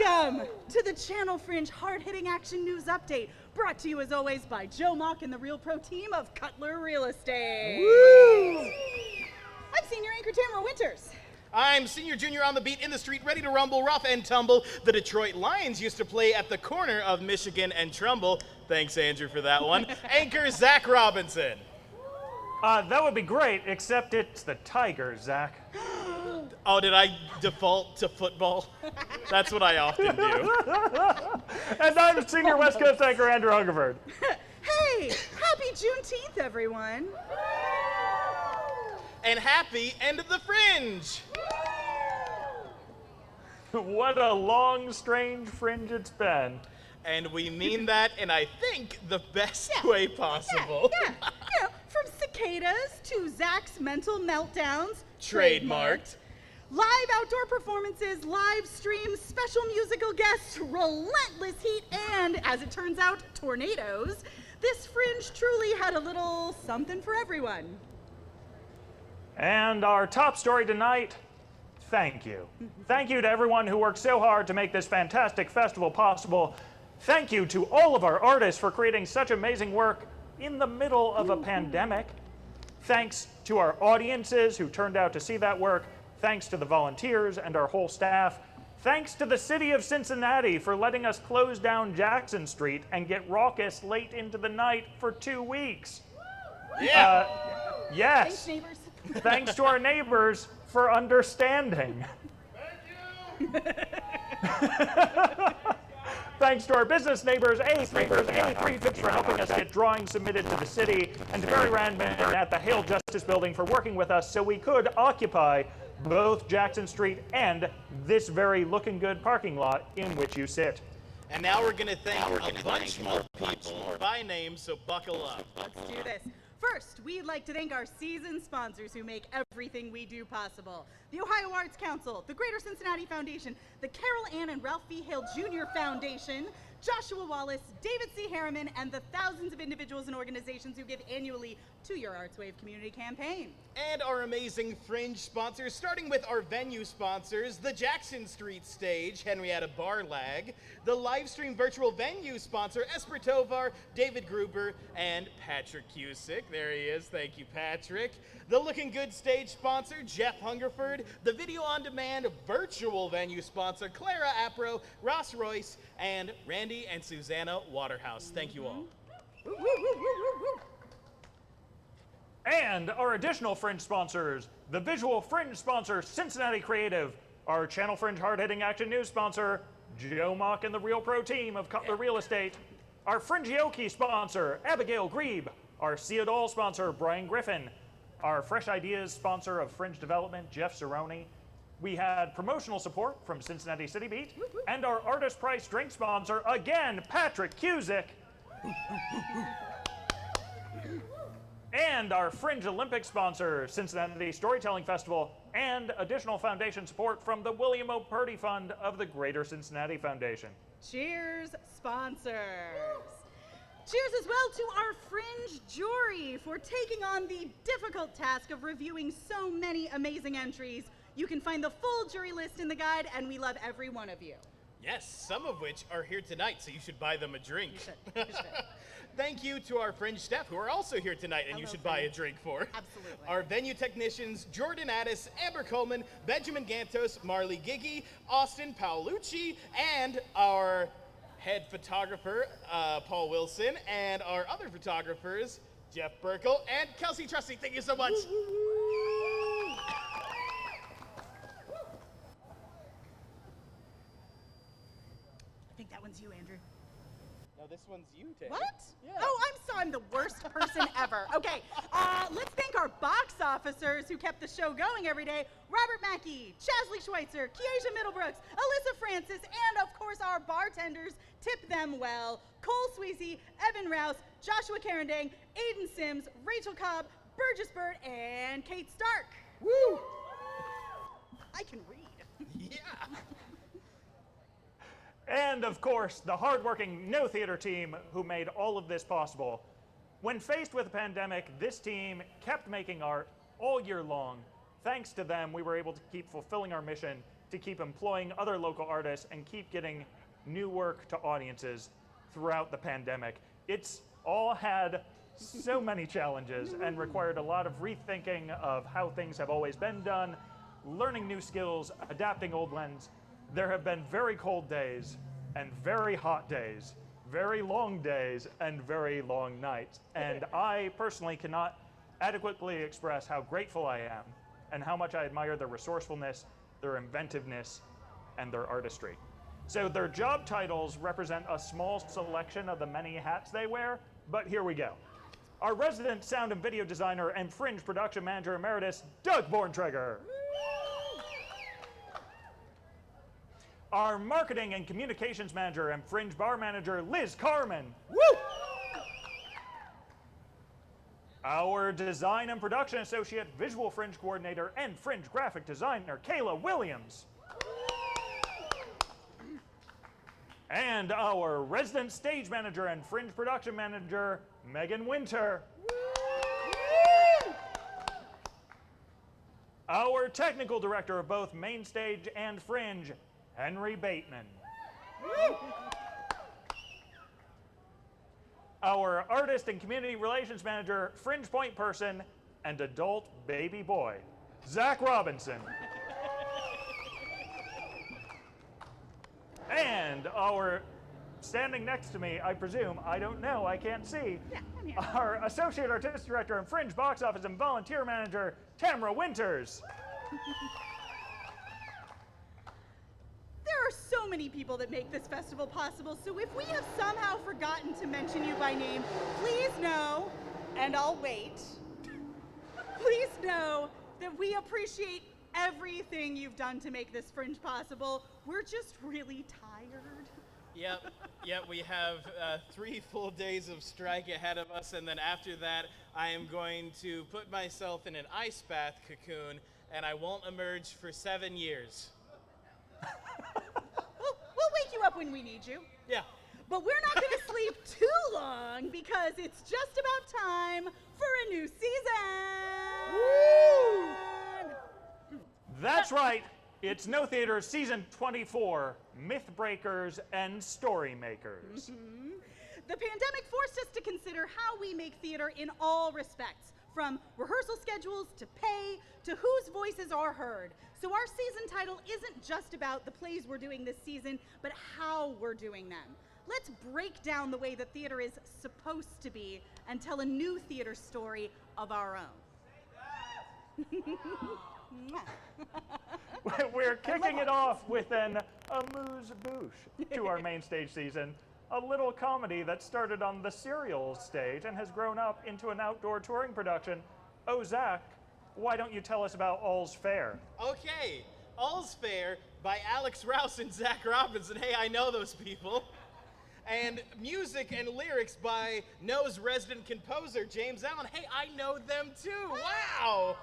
Welcome to the Channel Fringe hard-hitting action news update, brought to you as always by Joe Mock and the Real Pro team of Cutler Real Estate. Woo! I'm Senior Anchor Tamara Winters. I'm Senior Junior on the beat, in the street, ready to rumble, rough and tumble. The Detroit Lions used to play at the corner of Michigan and Trumbull. Thanks, Andrew, for that one. Anchor Zach Robinson. That would be great, except it's the Tigers, Zach. Oh, did I default to football? That's what I often do. And I'm Senior West Coast Anchor Andrew Hungerford. Hey, happy Juneteenth, everyone. And happy end of the Fringe. What a long, strange fringe it's been. And we mean that in, I think, the best way possible. Yeah. From cicadas to Zach's mental meltdowns. Trademarked. Live outdoor performances, live streams, special musical guests, relentless heat, and, as it turns out, tornadoes. This Fringe truly had a little something for everyone. And our top story tonight, thank you. Thank you to everyone who worked so hard to make this fantastic festival possible. Thank you to all of our artists for creating such amazing work in the middle of a pandemic. Thanks to our audiences who turned out to see that work. Thanks to the volunteers and our whole staff. Thanks to the city of Cincinnati for letting us close down Jackson Street and get raucous late into the night for 2 weeks. Yeah. Yes. Thanks, neighbors. Thanks to our neighbors for understanding. Thank you. Thanks to our business neighbors, Ace neighbors, and 3 Fips for helping us get drawings submitted to the city, and to Barry Randman at the Hale Justice Building for working with us so we could occupy both Jackson Street and this very looking good parking lot in which you sit. And now we're going to thank a bunch more people by name, so buckle up. Let's do this. First, we'd like to thank our seasoned sponsors who make everything we do possible. The Ohio Arts Council, the Greater Cincinnati Foundation, the Carol Ann and Ralph V. Hale Jr. Foundation, Joshua Wallace, David C. Harriman, and the thousands of individuals and organizations who give annually to your Arts Wave community campaign. And our amazing Fringe sponsors, starting with our venue sponsors, the Jackson Street Stage, Henrietta Barlag, the Livestream Virtual Venue sponsor, Esper Tovar, David Gruber, and Patrick Cusick. There he is. Thank you, Patrick. The Looking Good Stage sponsor, Jeff Hungerford, the Video On Demand Virtual Venue sponsor, Clara Apro, Ross Royce, and Randy and Susanna Waterhouse. Thank you all. And our additional Fringe sponsors, the visual Fringe sponsor, Cincinnati Creative, our Channel Fringe hard-hitting action news sponsor, Joe Mock and the Real Pro team of Cutler Real Estate, our Fringioki sponsor, Abigail Grebe, our Seadol sponsor, Brian Griffin, our Fresh Ideas sponsor of Fringe Development, Jeff Cerrone. We had promotional support from Cincinnati City Beat, and our Artist Price drink sponsor, again, Patrick Cusick. And our Fringe Olympic sponsor, Cincinnati Storytelling Festival, and additional foundation support from the William O. Purdy Fund of the Greater Cincinnati Foundation. Cheers, sponsors. Cheers as well to our Fringe jury for taking on the difficult task of reviewing so many amazing entries. You can find the full jury list in the guide, and we love every one of you. Yes, some of which are here tonight, so you should buy them a drink. You should. Thank you to our Fringe staff who are also here tonight and you should buy a drink for. Absolutely. Our venue technicians, Jordan Addis, Amber Coleman, Benjamin Gantos, Marley Giggy, Austin Paolucci, and our head photographer, Paul Wilson, and our other photographers, Jeff Burkle and Kelsey Trusty. Thank you so much. I think that one's you, Andrew. No, this one's you, Taylor. What? Yeah. Oh, I'm the worst person ever. Okay, let's thank our box officers who kept the show going every day. Robert Mackey, Chasley Schweitzer, Kiesia Middlebrooks, Alyssa Francis, and of course our bartenders, tip them well. Cole Sweezy, Evan Rouse, Joshua Carendang, Aiden Sims, Rachel Cobb, Burgess Bird, and Kate Stark. Woo! I can read. Yeah. And of course, the hardworking No Theater team who made all of this possible. When faced with a pandemic, this team kept making art all year long. Thanks to them, we were able to keep fulfilling our mission to keep employing other local artists and keep getting new work to audiences throughout the pandemic. It's all had so many challenges and required a lot of rethinking of how things have always been done, learning new skills, adapting old ones. There have been very cold days and very hot days, very long days and very long nights. And I personally cannot adequately express how grateful I am and how much I admire their resourcefulness, their inventiveness, and their artistry. So their job titles represent a small selection of the many hats they wear, but here we go. Our resident sound and video designer and Fringe production manager emeritus, Doug Borntrager. Our marketing and communications manager and Fringe bar manager, Liz Carmen. Woo! Our design and production associate, visual Fringe coordinator, and Fringe graphic designer, Kayla Williams. And our resident stage manager and Fringe production manager, Megan Winter. Our technical director of both Main Stage and Fringe, Henry Bateman. Our artist and community relations manager, Fringe point person, and adult baby boy, Zach Robinson. And our, standing next to me, I presume, I don't know, I can't see, Yeah, I'm here. our associate artistic director and Fringe box office and volunteer manager, Tamara Winters. There are so many people that make this festival possible, so if we have somehow forgotten to mention you by name, please know, and I'll wait, please know that we appreciate everything you've done to make this Fringe possible. We're just really tired. Yep, we have 3 full days of strike ahead of us, and then after that, I am going to put myself in an ice bath cocoon, and I won't emerge for 7 years. We'll wake you up when we need you. Yeah. But we're not going to sleep too long because it's just about time for a new season. Woo! That's right. It's No Theater Season 24, Myth Breakers and Story Makers. The pandemic forced us to consider how we make theater in all respects, from rehearsal schedules to pay to whose voices are heard. So our season title isn't just about the plays we're doing this season, but how we're doing them. Let's break down the way that theater is supposed to be and tell a new theater story of our own. We're kicking it off with an amuse-bouche to our main stage season, a little comedy that started on the Serial stage and has grown up into an outdoor touring production. Oh, Zach, why don't you tell us about All's Fair? Okay, All's Fair by Alex Rouse and Zach Robinson. Hey, I know those people. And music and lyrics by No's resident composer, James Allen. Hey, I know them too. Wow!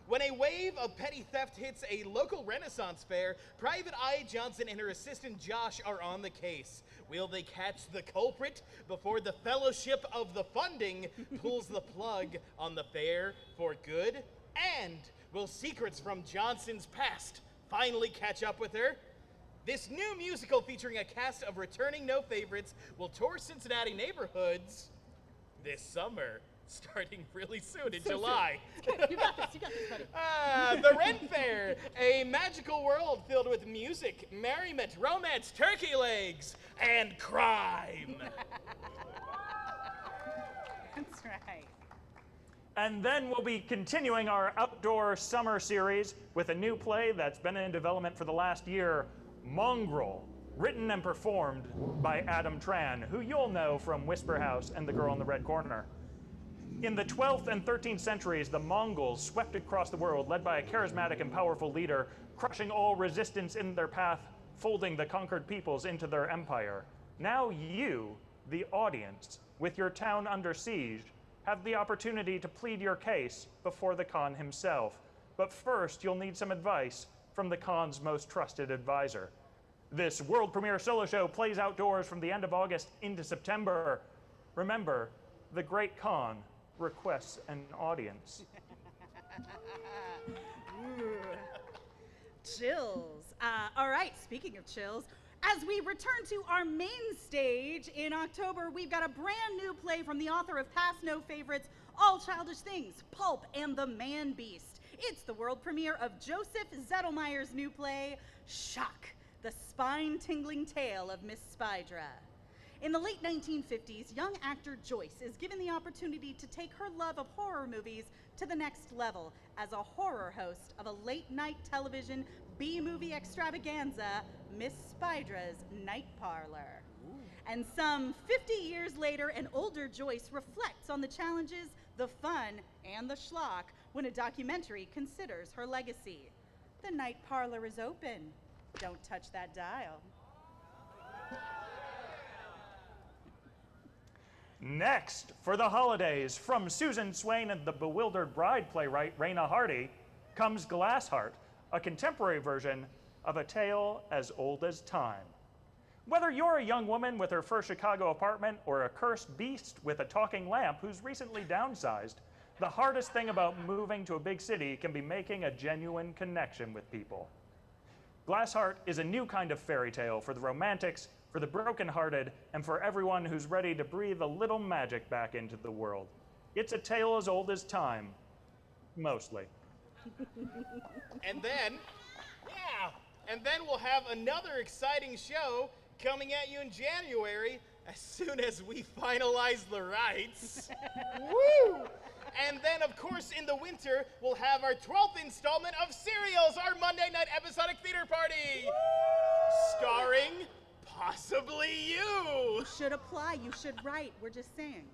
When a wave of petty theft hits a local Renaissance fair, Private Eye Johnson and her assistant Josh are on the case. Will they catch the culprit before the Fellowship of the Funding pulls the plug on the fair for good? And will secrets from Johnson's past finally catch up with her? This new musical featuring a cast of returning No Favorites will tour Cincinnati neighborhoods this summer, starting really soon in July. You got this, buddy. The Ren Fair, a magical world filled with music, merriment, romance, turkey legs, and crime. That's right. And then we'll be continuing our outdoor summer series with a new play that's been in development for the last year, MONGREL, written and performed by Adam Tran, who you'll know from Whisper House and The Girl in the Red Corner. In the 12th and 13th centuries, the Mongols swept across the world, led by a charismatic and powerful leader, crushing all resistance in their path, folding the conquered peoples into their empire. Now you, the audience, with your town under siege, have the opportunity to plead your case before the Khan himself. But first, you'll need some advice from the Khan's most trusted advisor. This world premiere solo show plays outdoors from the end of August into September. Remember, the Great Khan requests an audience. chills. All right, speaking of chills, as we return to our main stage in October, we've got a brand new play from the author of Past No Favorites, All Childish Things, Pulp and the Man Beast. It's the world premiere of Joseph Zettelmeyer's new play, Shock, the spine-tingling tale of Miss Spydra. In the late 1950s, young actor Joyce is given the opportunity to take her love of horror movies to the next level as a horror host of a late-night television B-movie extravaganza, Miss Spydra's Night Parlor. And some 50 years later, an older Joyce reflects on the challenges, the fun, and the schlock when a documentary considers her legacy. The Night Parlor is open. Don't touch that dial. Next, for the holidays, from Susan Swain and the Bewildered Bride playwright Raina Hardy, comes Glassheart, a contemporary version of a tale as old as time. Whether you're a young woman with her first Chicago apartment or a cursed beast with a talking lamp who's recently downsized, the hardest thing about moving to a big city can be making a genuine connection with people. Glassheart is a new kind of fairy tale for the romantics, for the brokenhearted, and for everyone who's ready to breathe a little magic back into the world. It's a tale as old as time, mostly. And then we'll have another exciting show coming at you in January as soon as we finalize the rights. Woo! And then, of course, in the winter, we'll have our 12th installment of Serials, our Monday night episodic theater party. Woo! Starring possibly you. You should apply, you should write, we're just saying.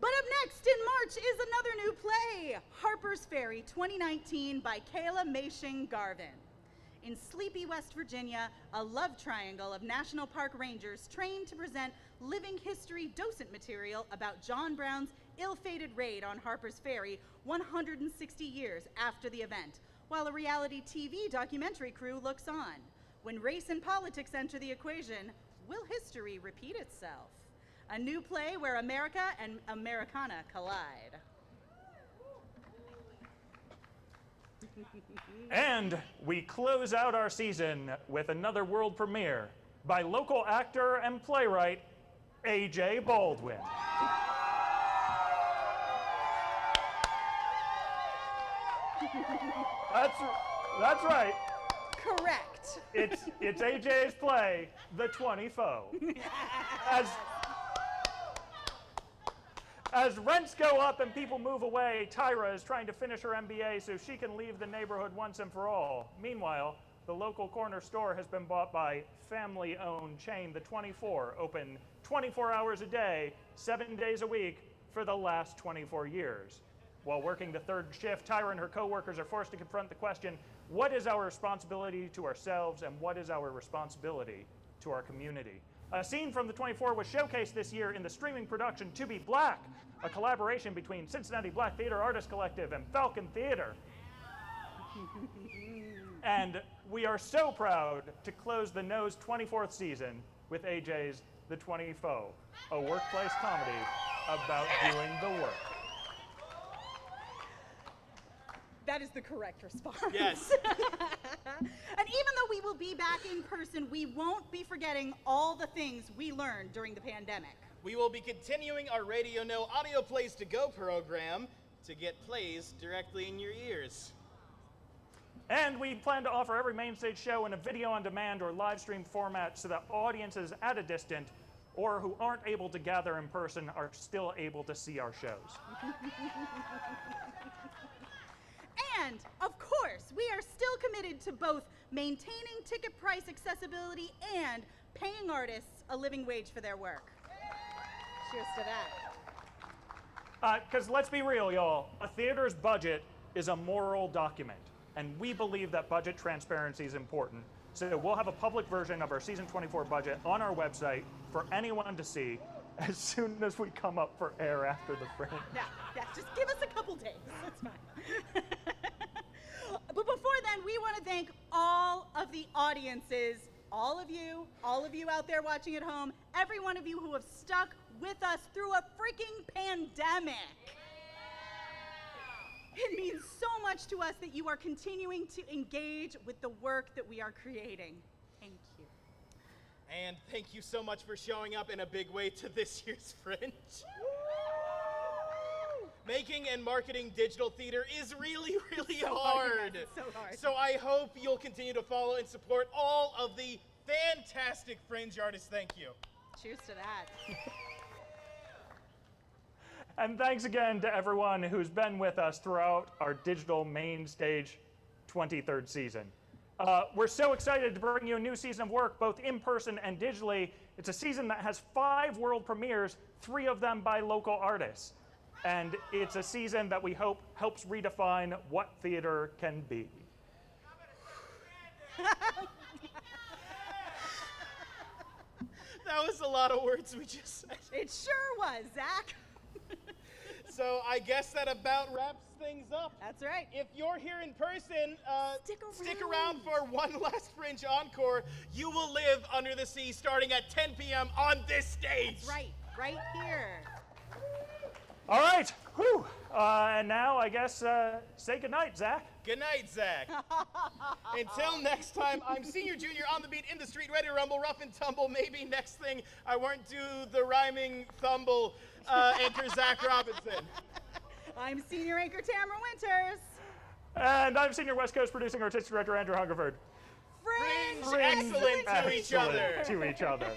But up next in March is another new play, Harpers Ferry 2019 by Kayla Mashing Garvin. In sleepy West Virginia, a love triangle of National Park Rangers trained to present living history docent material about John Brown's ill-fated raid on Harpers Ferry 160 years after the event, while a reality TV documentary crew looks on. When race and politics enter the equation, will history repeat itself? A new play where America and Americana collide. And we close out our season with another world premiere by local actor and playwright A.J. Baldwin. That's right. Correct. It's AJ's play, The 20 Foe. As rents go up and people move away, Tyra is trying to finish her MBA so she can leave the neighborhood once and for all. Meanwhile, the local corner store has been bought by family-owned chain The 24, open 24 hours a day, 7 days a week for the last 24 years. While working the third shift, Tyra and her coworkers are forced to confront the question, what is our responsibility to ourselves and what is our responsibility to our community? A scene from The 24 was showcased this year in the streaming production To Be Black, a collaboration between Cincinnati Black Theater Artists Collective and Falcon Theater. And we are so proud to close the No's 24th season with AJ's The 20 Foe, a workplace comedy about doing the work. That is the correct response. Yes. And even though we will be back in person, we won't be forgetting all the things we learned during the pandemic. We will be continuing our Radio No Audio Plays to Go program to get plays directly in your ears. And we plan to offer every main stage show in a video on demand or live stream format so that audiences at a distance or who aren't able to gather in person are still able to see our shows. And, of course, we are still committed to both maintaining ticket price accessibility and paying artists a living wage for their work. Cheers to that. Because let's be real, y'all, a theater's budget is a moral document, and we believe that budget transparency is important. So we'll have a public version of our season 24 budget on our website for anyone to see as soon as we come up for air after the Fringe. Yeah, just give us a couple days. That's fine. But before then, we want to thank all of the audiences, all of you out there watching at home, every one of you who have stuck with us through a freaking pandemic. It means so much to us that you are continuing to engage with the work that we are creating. Thank you. And thank you so much for showing up in a big way to this year's Fringe. Making and marketing digital theater is really, really hard. It's so hard. So I hope you'll continue to follow and support all of the fantastic Fringe artists. Thank you. Cheers to that. And thanks again to everyone who's been with us throughout our digital main stage 23rd season. We're so excited to bring you a new season of work, both in person and digitally. It's a season that has 5 world premieres, 3 of them by local artists. And it's a season that we hope helps redefine what theater can be. That was a lot of words we just said. It sure was, Zach. So I guess that about wraps things up. That's right. If you're here in person, Stick around for one last Fringe encore. You will live under the sea starting at 10 p.m. on this stage. That's right here. All right, whew. And now I guess say goodnight, Zach. Good night, Zach. Until next time, I'm Senior Junior on the beat in the street, ready to rumble, rough and tumble. Maybe next thing I won't do the rhyming thumble. Enter Zach Robinson. I'm Senior Anchor Tamara Winters. And I'm Senior West Coast Producing Artistic Director Andrew Hungerford. Fringe Excellent to each other. To each other.